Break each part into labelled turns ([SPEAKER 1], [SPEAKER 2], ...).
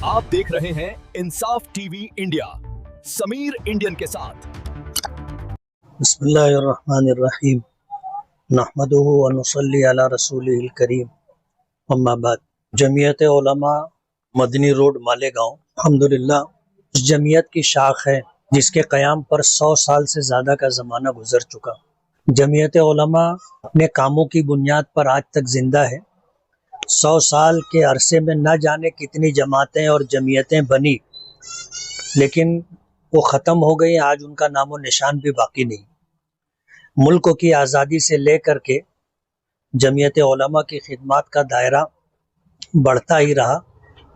[SPEAKER 1] आप देख रहे हैं इंसाफ टीवी इंडिया, समीर इंडियन के साथ।
[SPEAKER 2] बिस्मिल्लाहिर्रहमानिर्रहीम, नहमदुहु व नुसल्ली अला रसूलिहिल करीम, अम्मा बाद। जमीयत उलमा मदनी रोड मालेगांव अल्हम्दुलिल्लाह उस जमीयत की शाख है जिसके क़याम पर 100 साल से ज़्यादा का ज़माना गुजर चुका। जमीयत उलमा अपने कामों की बुनियाद पर आज तक ज़िंदा है। 100 साल के अरसे में न जाने कितनी जमातें और जमीयतें बनी, लेकिन वो ख़त्म हो गई। आज उनका नामो निशान भी बाकी नहीं। मुल्क की आज़ादी से लेकर के जमीयत उलमा की खिदमत का दायरा बढ़ता ही रहा।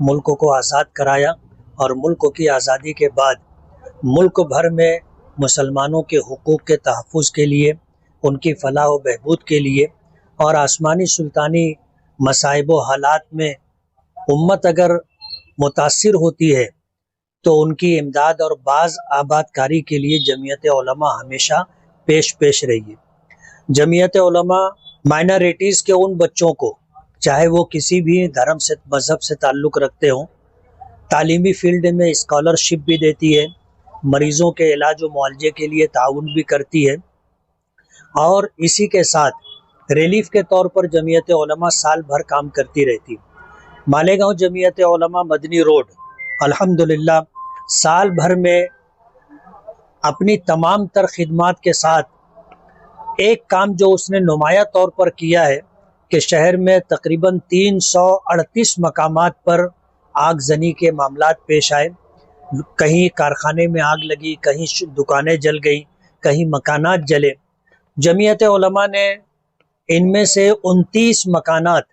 [SPEAKER 2] मुल्क को आज़ाद कराया और मुल्क की आज़ादी के बाद मुल्क भर में मुसलमानों के हुकूक़ के तहफ़्फ़ुज़ के लिए, उनकी फ़लाह व बहबूद के लिए और आसमानी सुल्तानी मसाइब व हालात में उम्मत अगर मुतासिर होती है तो उनकी इमदाद और बाज़ आबादकारी के लिए जमीयत उलमा हमेशा पेश रही है। जमीयत उलमा माइनॉरिटीज़ के उन बच्चों को, चाहे वो किसी भी धर्म से मज़हब से ताल्लुक़ रखते हों, तालीमी फ़ील्ड में स्कॉलरशिप भी देती है, मरीज़ों के इलाज व मुआलजे के लिए ताउन भी करती है और इसी के साथ रिलीफ के तौर पर जमीयत उलमा साल भर काम करती रहती है। मालेगांव जमीयत उलमा मदनी रोड अल्हम्दुलिल्लाह साल भर में अपनी तमाम तर खिदमत के साथ एक काम जो उसने नुमाया तौर पर किया है कि शहर में तकरीबन 338 मकामात पर आगजनी के मामलात पेश आए। कहीं कारखाने में आग लगी, कहीं दुकानें जल गई, कहीं मकानात जले। जमीयत उलमा ने इनमें से 29 मकानात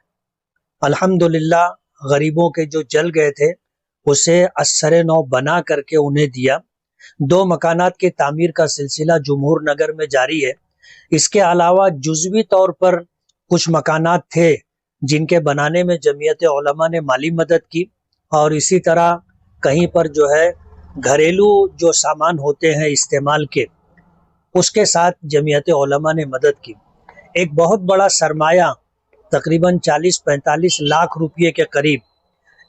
[SPEAKER 2] अल्हम्दुलिल्लाह गरीबों के जो जल गए थे उसे अस्सरे नौ बना करके उन्हें दिया। 2 मकानात की तामीर का सिलसिला जमहूर नगर में जारी है। इसके अलावा जुज़वी तौर पर कुछ मकानात थे जिनके बनाने में जमीयत उलमा ने माली मदद की और इसी तरह कहीं पर जो है घरेलू जो सामान होते हैं इस्तेमाल के, उसके साथ जमीयत उलमा ने मदद की। एक बहुत बड़ा सरमाया तकरीबन 40-45 लाख रुपये के करीब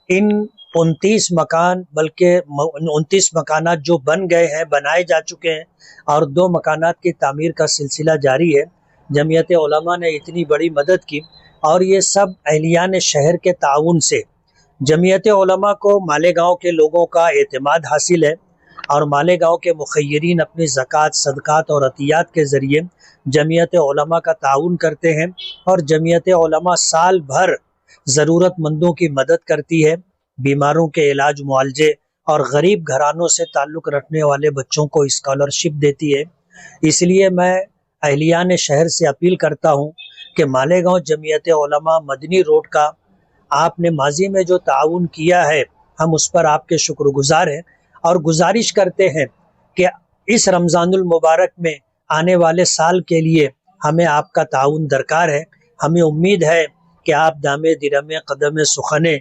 [SPEAKER 2] इन 29 मकान, बल्कि 29 मकानात जो बन गए हैं, बनाए जा चुके हैं और 2 मकानात की तामीर का सिलसिला जारी है। जमीयत उलमा ने इतनी बड़ी मदद की और ये सब अहलियान शहर के ताउन से जमीयत उलमा को मालेगांव के लोगों का एतमाद हासिल है और मालेगांव के मुखय्यरीन अपनी ज़कात, सदक़ात और अतियात के ज़रिए जमीयत उलमा का ताउन करते हैं और जमीयत उलमा साल भर ज़रूरतमंदों की मदद करती है, बीमारों के इलाज मुआलजे और गरीब घरानों से ताल्लुक़ रखने वाले बच्चों को स्कॉलरशिप देती है। इसलिए मैं अहलियान शहर से अपील करता हूँ कि मालेगांव जमीयत उलमा मदनी रोड का आपने माजी में जो ताउन किया है, हम उस पर आपके शुक्रगुजार हैं और गुजारिश करते हैं कि इस रमज़ानुल मुबारक में आने वाले साल के लिए हमें आपका ताउन दरकार है। हमें उम्मीद है कि आप दामे दिरमे कदम सुखने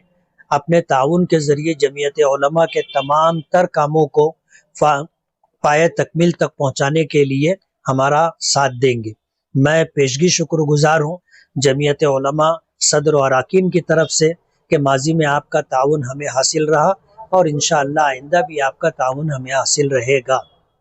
[SPEAKER 2] अपने ताउन के ज़रिए जमीयत उलमा के तमाम तर कामों को पाए तकमील तक पहुँचाने के लिए हमारा साथ देंगे। मैं पेशगी शुक्रगुजार हूँ जमीयत उलमा सदर और अरकान की तरफ से कि माजी में आपका ताउन हमें हासिल रहा और इंशाअल्लाह आइंदा भी आपका ताउन हमें हासिल रहेगा।